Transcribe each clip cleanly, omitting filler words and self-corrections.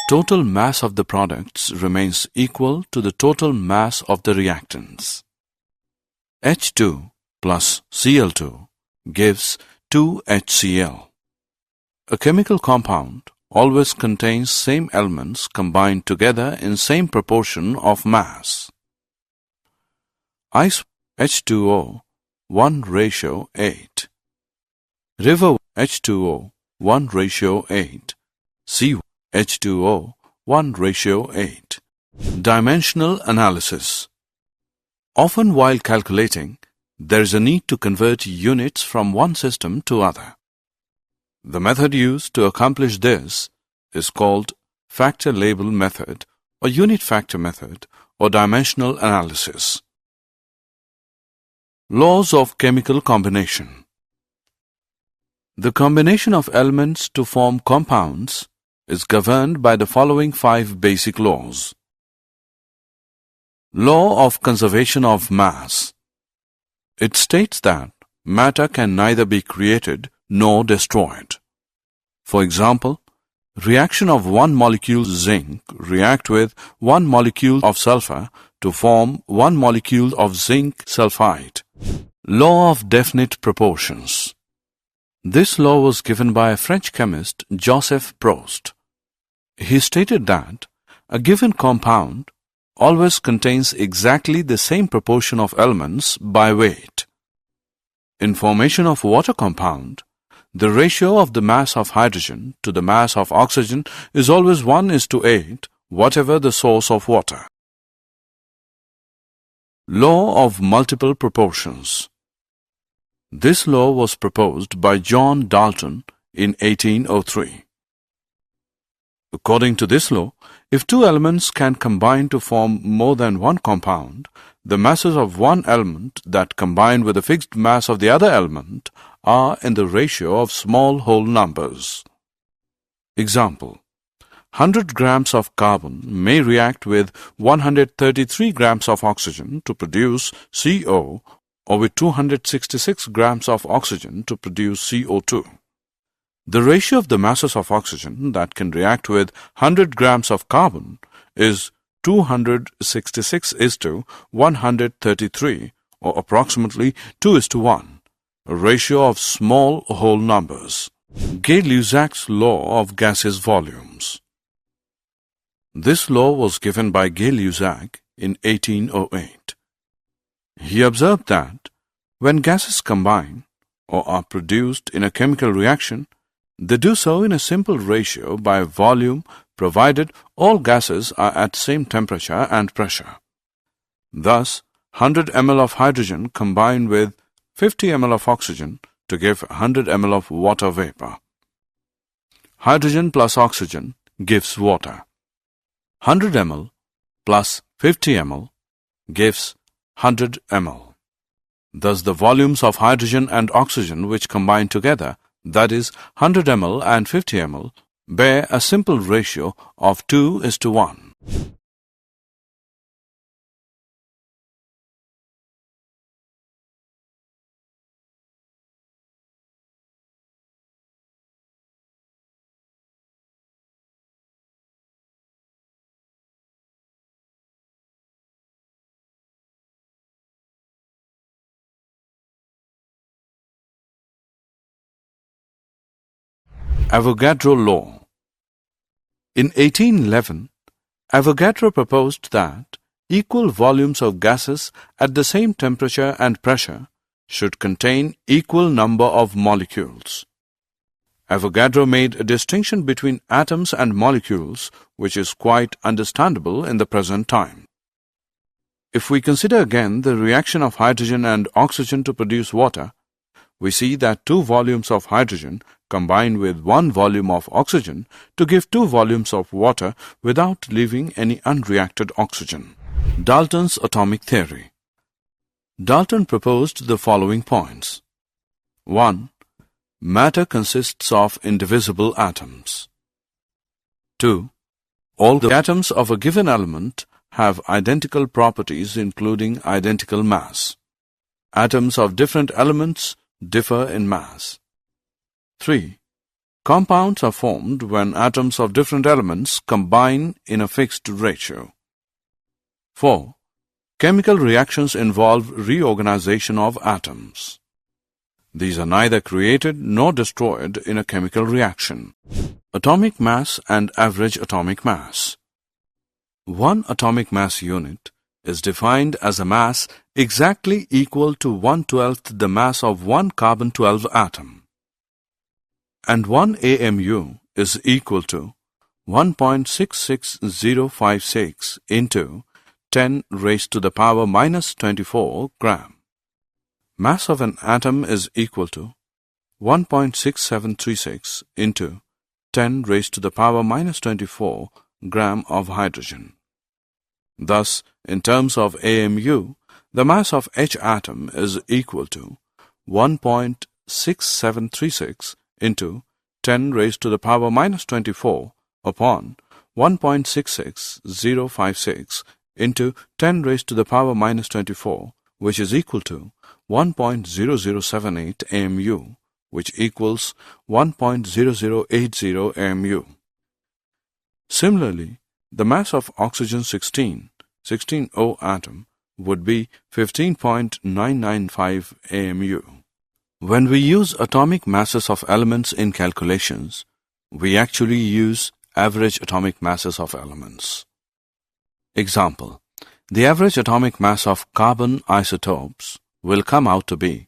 total mass of the products remains equal to the total mass of the reactants. H2 plus Cl2 gives 2HCl. A chemical compound always contains same elements combined together in same proportion of mass. Ice H2O 1:8. River H2O 1:8. Sea H2O 1:8. Dimensional analysis. Often while calculating, there is a need to convert units from one system to other. The method used to accomplish this is called factor label method or unit factor method or dimensional analysis. Laws of chemical combination. The combination of elements to form compounds is governed by the following 5 basic laws. Law of conservation of mass. It states that matter can neither be created nor destroyed. For example, reaction of one molecule zinc react with one molecule of sulfur to form one molecule of zinc sulfide. Law of definite proportions. This law was given by a French chemist, Joseph Proust. He stated that a given compound always contains exactly the same proportion of elements by weight. In formation of water compound, the ratio of the mass of hydrogen to the mass of oxygen is always 1:8, whatever the source of water. Law of multiple proportions. This law was proposed by John Dalton in 1803. According to this law, if two elements can combine to form more than one compound, the masses of one element that combine with the fixed mass of the other element are in the ratio of small whole numbers. Example: 100 grams of carbon may react with 133 grams of oxygen to produce CO, or with 266 grams of oxygen to produce CO2. The ratio of the masses of oxygen that can react with 100 grams of carbon is 266:133, or approximately 2:1, a ratio of small whole numbers. Gay-Lussac's law of gaseous volumes. This law was given by Gay-Lussac in 1808. He observed that when gases combine or are produced in a chemical reaction, they do so in a simple ratio by volume, provided all gases are at same temperature and pressure. Thus, 100 ml of hydrogen combine with 50 ml of oxygen to give 100 ml of water vapor. Hydrogen plus oxygen gives water. 100 ml plus 50 ml gives 100 ml. Thus, the volumes of hydrogen and oxygen which combine together, that is 100 ml and 50 ml, bear a simple ratio of 2:1. Avogadro law. In 1811, Avogadro proposed that equal volumes of gases at the same temperature and pressure should contain equal number of molecules. Avogadro made a distinction between atoms and molecules, which is quite understandable in the present time. If we consider again the reaction of hydrogen and oxygen to produce water, we see that 2 volumes of hydrogen combine with 1 volume of oxygen to give 2 volumes of water without leaving any unreacted oxygen. Dalton's atomic theory. Dalton proposed the following points. 1. Matter consists of indivisible atoms. 2. All the atoms of a given element have identical properties including identical mass. Atoms of different elements differ in mass. 3. Compounds are formed when atoms of different elements combine in a fixed ratio. 4. Chemical reactions involve reorganization of atoms. These are neither created nor destroyed in a chemical reaction. Atomic mass and average atomic mass. One atomic mass unit is defined as a mass exactly equal to 1/12 the mass of one carbon-12 atom. And 1 AMU is equal to 1.66056 into 10 raised to the power minus 24 gram. Mass of an atom is equal to 1.6736 into 10 raised to the power minus 24 gram of hydrogen. Thus, in terms of AMU, the mass of each atom is equal to 1.6736 into 10 raised to the power minus 24 upon 1.66056 into 10 raised to the power minus 24, which is equal to 1.0078 AMU, which equals 1.0080 AMU. Similarly, the mass of oxygen 16O atom would be 15.995 AMU. When we use atomic masses of elements in calculations, we actually use average atomic masses of elements. Example: the average atomic mass of carbon isotopes will come out to be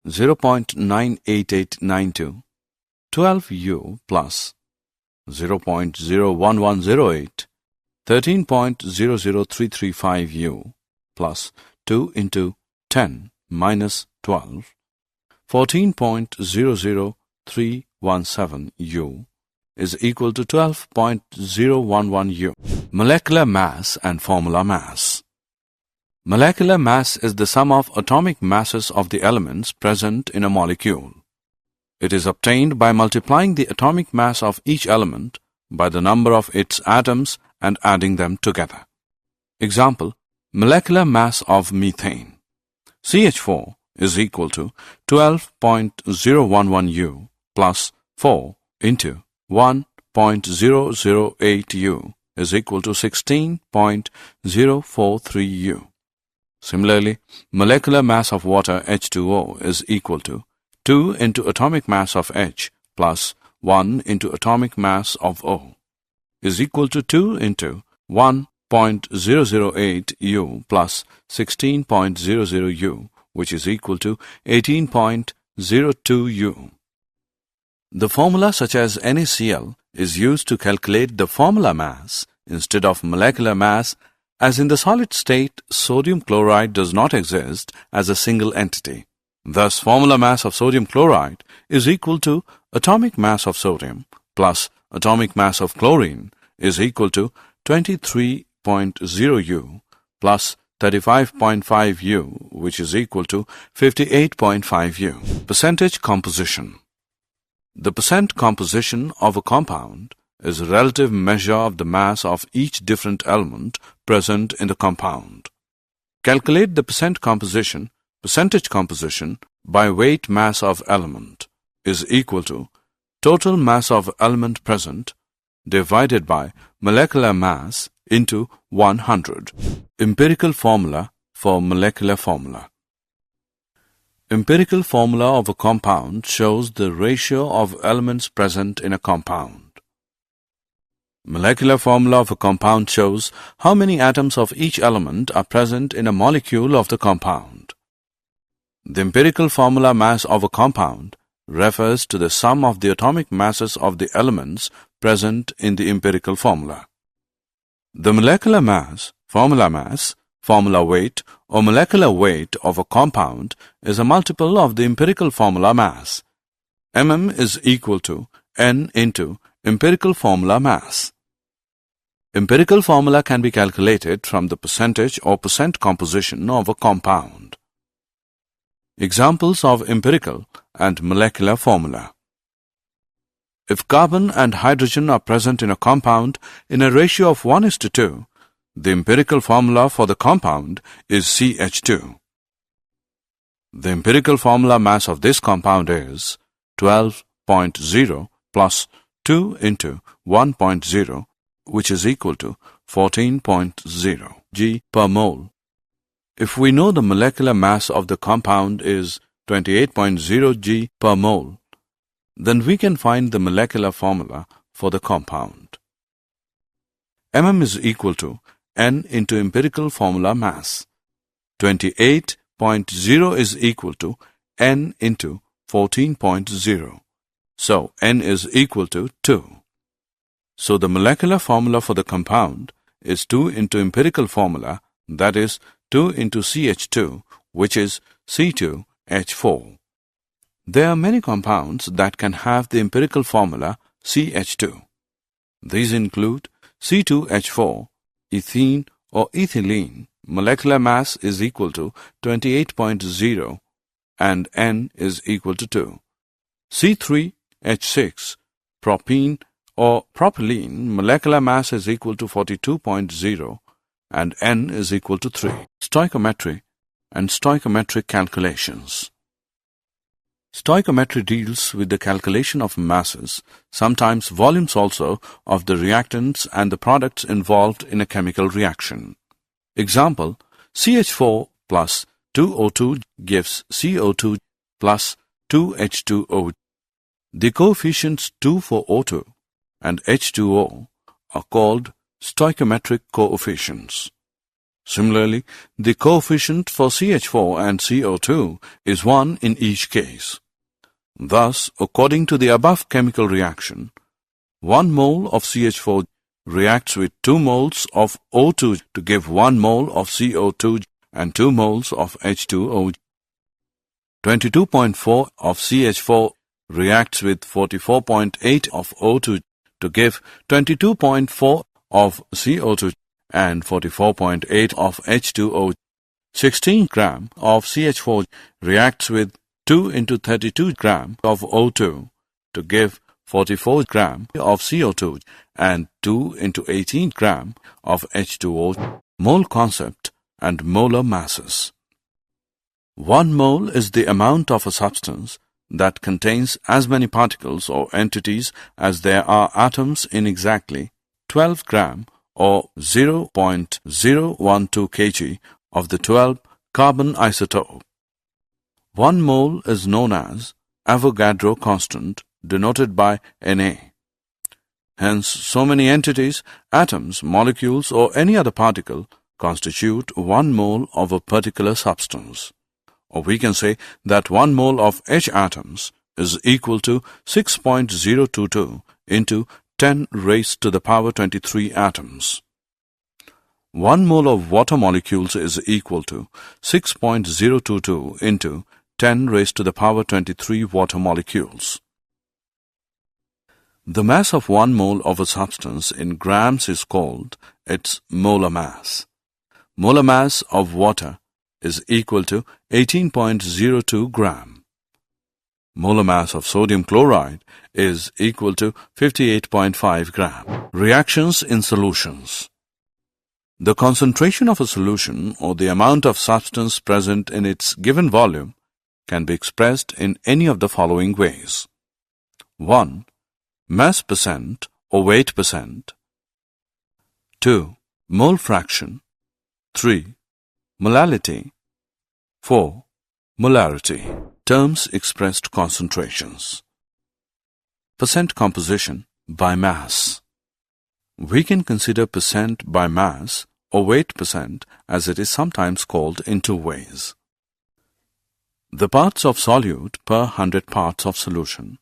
0.98892, 12U plus 0.01108, 13.00335U plus 2 into 10 minus 12, 14.00317U is equal to 12.011U. Molecular mass and formula mass. Molecular mass is the sum of atomic masses of the elements present in a molecule. It is obtained by multiplying the atomic mass of each element by the number of its atoms and adding them together. Example: molecular mass of methane. CH4 is equal to 12.011U plus 4 into 1.008U is equal to 16.043U. Similarly, molecular mass of water H2O is equal to 2 into atomic mass of H plus 1 into atomic mass of O is equal to 2 into 1.008U plus 16.00U, which is equal to 18.02U. The formula such as NaCl is used to calculate the formula mass instead of molecular mass, as in the solid state sodium chloride does not exist as a single entity. Thus, formula mass of sodium chloride is equal to atomic mass of sodium plus atomic mass of chlorine is equal to 23.0U plus 35.5U, which is equal to 58.5U. Percentage composition. The percent composition of a compound is a relative measure of the mass of each different element present in the compound. Calculate the percentage composition by weight mass of element is equal to total mass of element present divided by molecular mass into 100. Empirical formula for molecular formula. Empirical formula of a compound shows the ratio of elements present in a compound. Molecular formula of a compound shows how many atoms of each element are present in a molecule of the compound. The empirical formula mass of a compound refers to the sum of the atomic masses of the elements present in the empirical formula. The molecular mass, formula weight, or molecular weight of a compound is a multiple of the empirical formula mass. Mm is equal to N into empirical formula mass. Empirical formula can be calculated from the percentage or percent composition of a compound. Examples of empirical and molecular formula. If carbon and hydrogen are present in a compound in a ratio of 1:2, the empirical formula for the compound is CH2. The empirical formula mass of this compound is 12.0 plus 2 into 1.0, which is equal to 14.0 g per mole. If we know the molecular mass of the compound is 28.0 g per mole, then we can find the molecular formula for the compound. mm is equal to N into empirical formula mass. 28.0 is equal to N into 14.0. So N is equal to 2. So the molecular formula for the compound is 2 into empirical formula, that is 2 into CH2, which is C2H4. There are many compounds that can have the empirical formula CH2. These include C2H4, ethene or ethylene. Molecular mass is equal to 28.0 and N is equal to 2. C3H6, propene or propylene. Molecular mass is equal to 42.0 and N is equal to 3. Stoichiometry and stoichiometric calculations. Stoichiometry deals with the calculation of masses, sometimes volumes also, of the reactants and the products involved in a chemical reaction. Example, CH4 plus 2O2 gives CO2 plus 2H2O. The coefficients 2 for O2 and H2O are called stoichiometric coefficients. Similarly, the coefficient for CH4 and CO2 is 1 in each case. Thus, according to the above chemical reaction, 1 mole of CH4 reacts with 2 moles of O2 to give 1 mole of CO2 and 2 moles of H2O. 22.4 of CH4 reacts with 44.8 of O2 to give 22.4 of CO2 and 44.8 of H2O. 16 gram of CH4 reacts with 2 into 32 gram of O2 to give 44 gram of CO2 and 2 into 18 gram of H2O. Mole concept and molar masses. 1 mole is the amount of a substance that contains as many particles or entities as there are atoms in exactly 12 gram or 0.012 kg of the 12 carbon isotope. 1 mole is known as Avogadro constant, denoted by Na. Hence, so many entities, atoms, molecules, or any other particle constitute 1 mole of a particular substance. Or we can say that 1 mole of H atoms is equal to 6.022 into 10 raised to the power 23 atoms. 1 mole of water molecules is equal to 6.022 into 10 raised to the power 23 water molecules. The mass of 1 mole of a substance in grams is called its molar mass. Molar mass of water is equal to 18.02 gram. Molar mass of sodium chloride is equal to 58.5 gram. Reactions in solutions. The concentration of a solution or the amount of substance present in its given volume can be expressed in any of the following ways. 1. Mass percent or weight percent. 2. Mole fraction. 3. Molality. 4. Molarity. Terms expressed concentrations. Percent composition by mass. We can consider percent by mass or weight percent as it is sometimes called in 2 ways. The parts of solute per 100 parts of solution.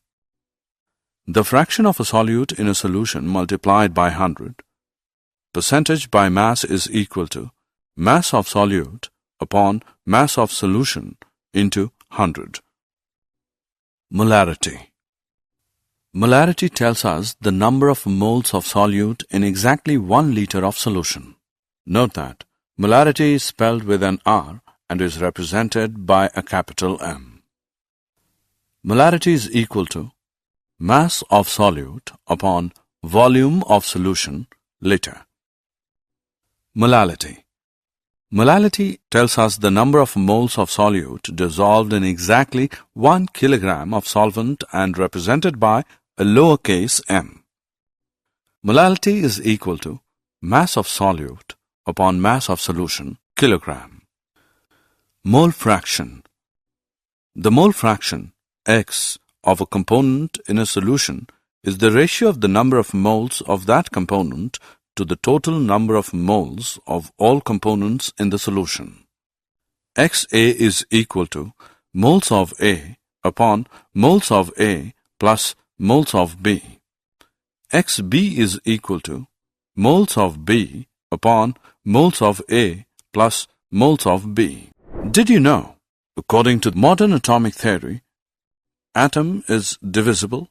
The fraction of a solute in a solution multiplied by 100. Percentage by mass is equal to mass of solute upon mass of solution into 100. Molarity. Molarity tells us the number of moles of solute in exactly 1 liter of solution. Note that molarity is spelled with an R and is represented by a capital M. Molarity is equal to mass of solute upon volume of solution, liter. Molality. Molality tells us the number of moles of solute dissolved in exactly 1 kilogram of solvent and represented by a lowercase m. Molality is equal to mass of solute upon mass of solution, kilogram. Mole fraction. The mole fraction, X, of a component in a solution is the ratio of the number of moles of that component to the total number of moles of all components in the solution. XA is equal to moles of A upon moles of A plus moles of B. XB is equal to moles of B upon moles of A plus moles of B. Did you know, according to modern atomic theory, atom is divisible?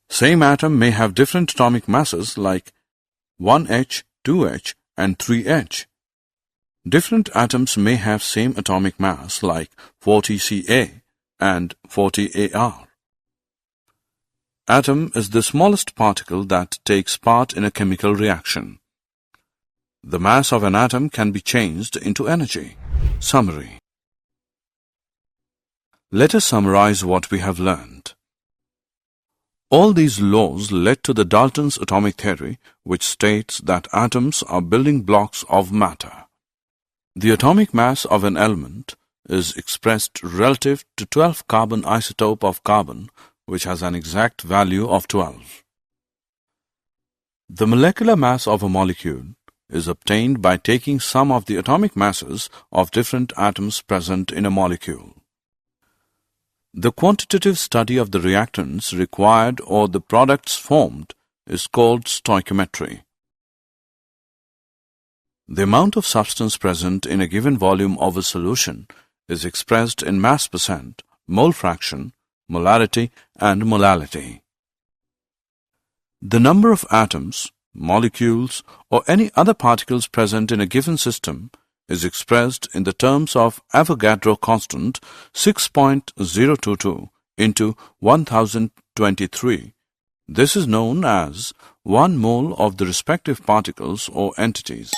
Same atom may have different atomic masses like 1H, 2H and 3H. Different atoms may have same atomic mass like 40 Ca and 40 Ar. Atom is the smallest particle that takes part in a chemical reaction. The mass of an atom can be changed into energy. Summary. Let us summarize what we have learned. All these laws led to the Dalton's atomic theory, which states that atoms are building blocks of matter. The atomic mass of an element is expressed relative to 12 carbon isotope of carbon, which has an exact value of 12. The molecular mass of a molecule is obtained by taking sum of the atomic masses of different atoms present in a molecule. The quantitative study of the reactants required or the products formed is called stoichiometry. The amount of substance present in a given volume of a solution is expressed in mass percent, mole fraction, molarity and molality. The number of atoms, molecules or any other particles present in a given system is expressed in the terms of Avogadro constant 6.022 into 1023. This is known as 1 mole of the respective particles or entities.